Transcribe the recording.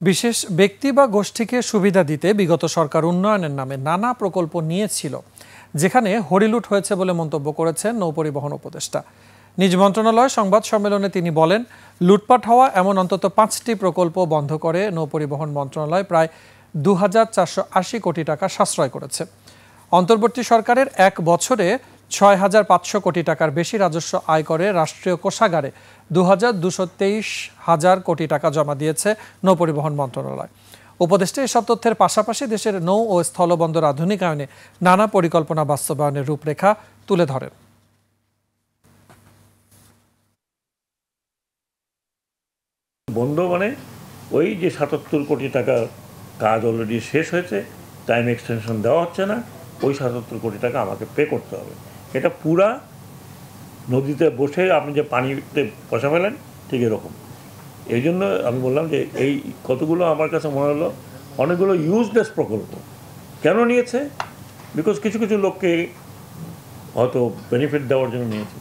বিশেষ ব্যক্তি বা গোষ্ঠীকে সুবিধা দিতে বিগত সরকার উন্নয়নের নামে নানা প্রকল্প নিয়েছিল, যেখানে হরিলুট হয়েছে বলে মন্তব্য করেছেন নৌপরিবহন উপদেষ্টা। নিজ মন্ত্রণালয় সংবাদ সম্মেলনে তিনি বলেন, লুটপাট হওয়া এমন অন্তত 5টি প্রকল্প বন্ধ করে নৌপরিবহন মন্ত্রণালয় প্রায় ২,৪৮০ কোটি টাকা সাশ্রয় করেছে। অন্তর্বর্তী সরকারের এক বছরে ৬,৫০০ কোটি টাকার বেশি রাজস্ব আয় করে রাষ্ট্রীয় কোষাগারে ২,২২৩ কোটি টাকা জমা দিয়েছে নৌপরিবহন মন্ত্রণালয়। উপদেষ্টা এসব তথ্যের পাশাপাশি দেশের নৌ ও স্থলবন্দর আধুনিকায়নে নানা পরিকল্পনা বাস্তবায়নের রূপরেখা তুলে ধরেন। বন্ধ মানে ওই যে ৭৭ কোটি টাকা কাজ অলরেডি শেষ হয়েছে, টাইম এক্সটেনশন দেওয়া হচ্ছে না, ওই ৭৭ কোটি টাকা আমাকে পে করতে হবে। এটা পুরা নদীতে বসে আপনি যে পানিতে বসা ফেলেন, ঠিক এরকম। এই জন্য আমি বললাম যে এই কতগুলো আমার কাছে মনে হলো অনেকগুলো ইউজলেস প্রকল্প কেন নিয়েছে, বিকজ কিছু কিছু লোককে হয়তো বেনিফিট দেওয়ার জন্য নিয়েছে।